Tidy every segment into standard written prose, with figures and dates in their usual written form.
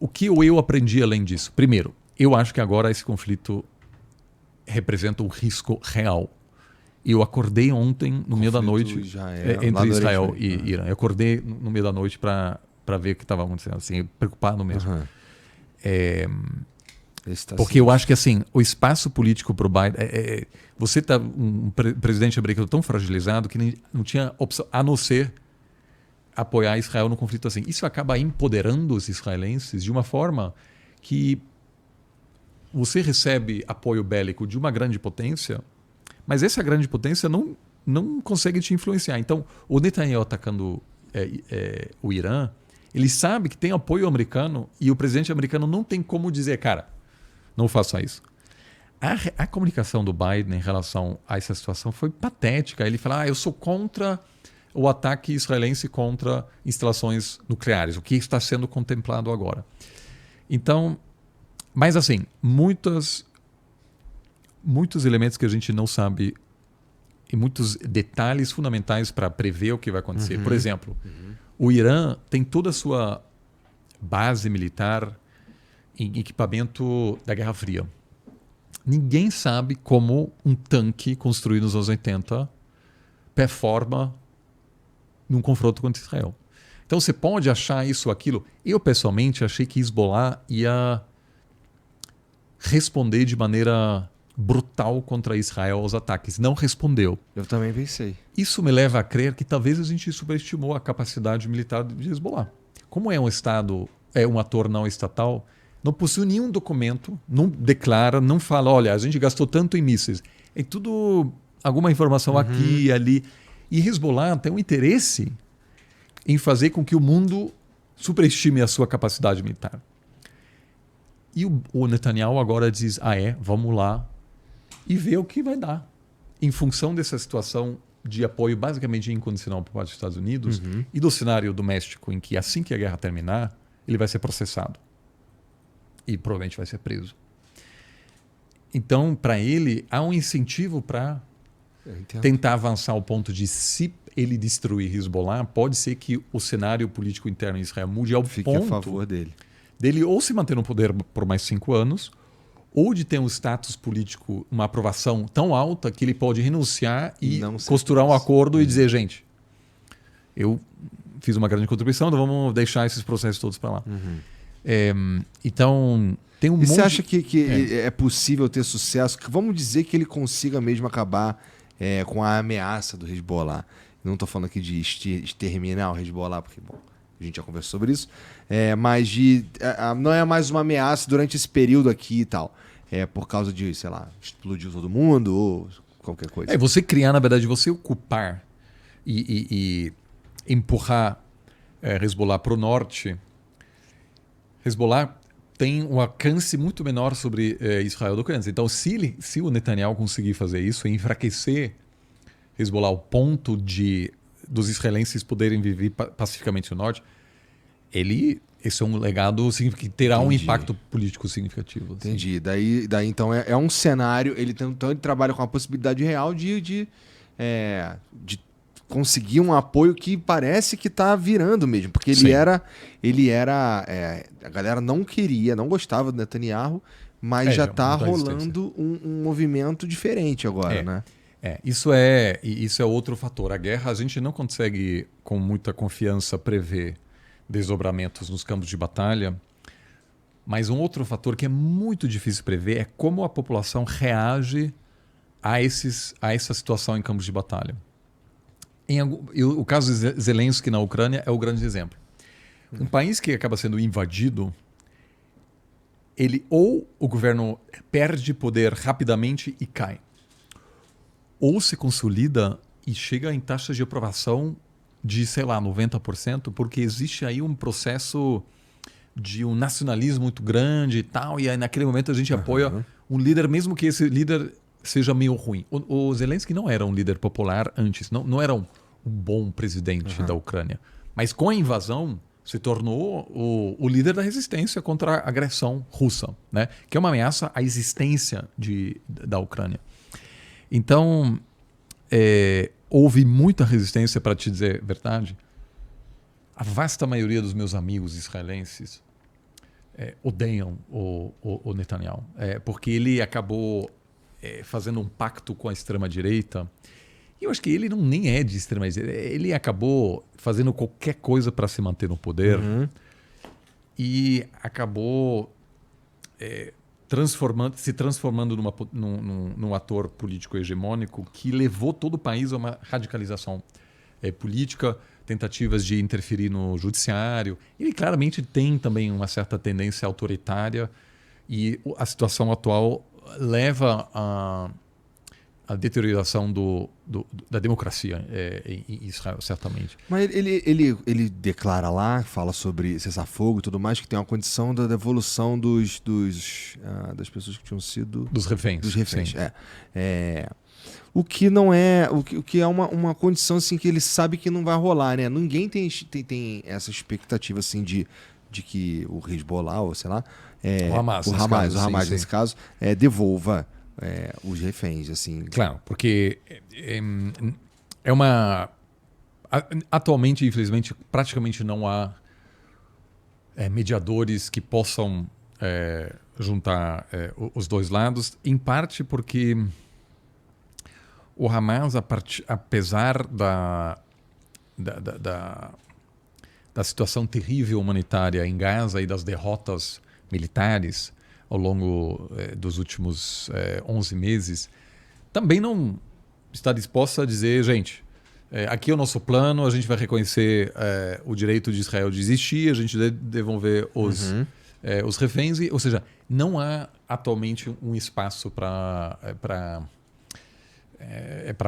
O que eu aprendi além disso? Primeiro, eu acho que agora esse conflito representa um risco real. Eu acordei ontem, no meio da noite, entre Israel e Irã. Eu acordei no meio da noite para ver o que estava acontecendo, assim, preocupado mesmo. Porque eu acho que assim, o espaço político para o Biden... você está um presidente americano tão fragilizado que não tinha opção a não ser apoiar Israel no conflito assim. Isso acaba empoderando os israelenses de uma forma que você recebe apoio bélico de uma grande potência, mas essa grande potência não consegue te influenciar. Então, o Netanyahu atacando o Irã, ele sabe que tem apoio americano e o presidente americano não tem como dizer, cara, não faça isso. A comunicação do Biden em relação a essa situação foi patética. Ele fala, eu sou contra o ataque israelense contra instalações nucleares, o que está sendo contemplado agora. Então, mas assim, muitos elementos que a gente não sabe e muitos detalhes fundamentais para prever o que vai acontecer. Por exemplo, o Irã tem toda a sua base militar em equipamento da Guerra Fria. Ninguém sabe como um tanque construído nos anos 80 performa num confronto contra Israel. Então você pode achar isso ou aquilo. Eu, pessoalmente, achei que Hezbollah ia responder de maneira brutal contra Israel aos ataques. Não respondeu. Eu também pensei. Isso me leva a crer que talvez a gente subestimou a capacidade militar de Hezbollah. Como é um Estado, é um ator não estatal, não possui nenhum documento, não declara, não fala, olha, a gente gastou tanto em mísseis. É tudo alguma informação aqui e ali. E Hezbollah tem um interesse em fazer com que o mundo superestime a sua capacidade militar. E o Netanyahu agora diz, vamos lá e ver o que vai dar. Em função dessa situação de apoio basicamente incondicional por parte dos Estados Unidos e do cenário doméstico em que assim que a guerra terminar, ele vai ser processado. E provavelmente vai ser preso. Então, para ele, há um incentivo para tentar avançar ao ponto de, se ele destruir Hezbollah, pode ser que o cenário político interno em Israel mude ao ponto a favor dele ou se manter no poder por mais 5 anos, ou de ter um status político, uma aprovação tão alta que ele pode renunciar e costurar um acordo e dizer, gente, eu fiz uma grande contribuição, então vamos deixar esses processos todos para lá. Então, tem um monte... você acha que é possível ter sucesso? Vamos dizer que ele consiga mesmo acabar com a ameaça do Hezbollah. Não estou falando aqui de exterminar o Hezbollah, porque a gente já conversou sobre isso, mas não é mais uma ameaça durante esse período aqui e tal. É por causa de, sei lá, explodiu todo mundo ou qualquer coisa. Você criar, na verdade, você ocupar e empurrar Hezbollah para o norte. Hezbollah tem um alcance muito menor sobre Israel do que antes. Então, se o Netanyahu conseguir fazer isso, enfraquecer Hezbollah ao ponto dos israelenses poderem viver pacificamente no norte, esse é um legado que terá um impacto político significativo. Assim. Entendi. Daí então é um cenário, ele trabalha com a possibilidade real de conseguir um apoio que parece que está virando mesmo, porque ele era a galera não gostava do Netanyahu, mas já está rolando um movimento diferente agora, né? Isso é outro fator. A guerra, a gente não consegue com muita confiança prever desdobramentos nos campos de batalha, mas um outro fator que é muito difícil prever é como a população reage a essa situação em campos de batalha. O caso de Zelensky na Ucrânia é o grande exemplo. Um país que acaba sendo invadido, ou o governo perde poder rapidamente e cai, ou se consolida e chega em taxas de aprovação de, 90%, porque existe aí um processo de um nacionalismo muito grande e tal, e aí naquele momento a gente apoia um líder, mesmo que esse líder seja meio ruim. O Zelensky não era um líder popular antes, não era um bom presidente da Ucrânia, mas com a invasão se tornou o líder da resistência contra a agressão russa, né? Que é uma ameaça à existência da Ucrânia. Então, houve muita resistência, para te dizer a verdade. A vasta maioria dos meus amigos israelenses odeiam o Netanyahu, porque ele acabou fazendo um pacto com a extrema-direita. E eu acho que ele nem é de extrema-direita. Ele acabou fazendo qualquer coisa para se manter no poder e acabou se transformando num ator político hegemônico que levou todo o país a uma radicalização política, tentativas de interferir no judiciário. Ele claramente tem também uma certa tendência autoritária e a situação atual leva a deterioração da democracia em Israel, certamente. Mas ele declara lá, fala sobre cessar-fogo e tudo mais, que tem uma condição da devolução das pessoas que tinham sido... Dos reféns. Dos reféns, o que não é... O que é uma condição assim, que ele sabe que não vai rolar, né? Ninguém tem essa expectativa assim, de que o Hezbollah, ou sei lá... o Hamas, nesse caso, devolva... os reféns, assim. Claro, porque atualmente, infelizmente, praticamente não há mediadores que possam juntar os dois lados, em parte porque o Hamas, apesar da situação terrível humanitária em Gaza e das derrotas militares ao longo dos últimos 11 meses, também não está disposta a dizer, gente, aqui é o nosso plano, a gente vai reconhecer o direito de Israel de existir, a gente devolver os reféns, ou seja, não há atualmente um espaço para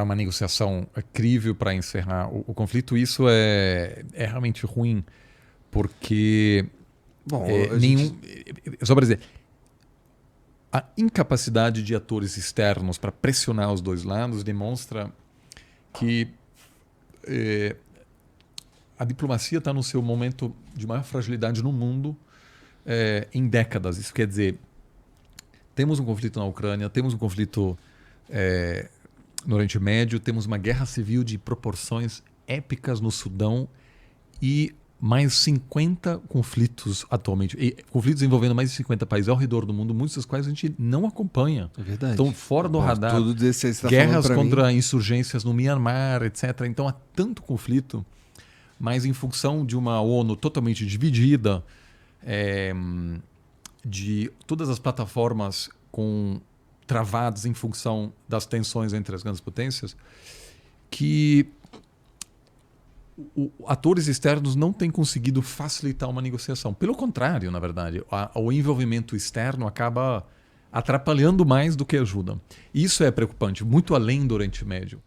uma negociação crível para encerrar o conflito. Isso é realmente ruim, porque só para dizer, a incapacidade de atores externos para pressionar os dois lados demonstra que a diplomacia está no seu momento de maior fragilidade no mundo em décadas. Isso quer dizer, temos um conflito na Ucrânia, temos um conflito no Oriente Médio, temos uma guerra civil de proporções épicas no Sudão e mais 50 conflitos atualmente. Conflitos envolvendo mais de 50 países ao redor do mundo, muitos dos quais a gente não acompanha. É verdade. Estão fora do radar. Tudo desse, você tá guerras contra insurgências no Myanmar, etc. Então há tanto conflito, mas em função de uma ONU totalmente dividida, de todas as plataformas travadas em função das tensões entre as grandes potências, que atores externos não têm conseguido facilitar uma negociação. Pelo contrário, na verdade, o envolvimento externo acaba atrapalhando mais do que ajuda. Isso é preocupante, muito além do Oriente Médio.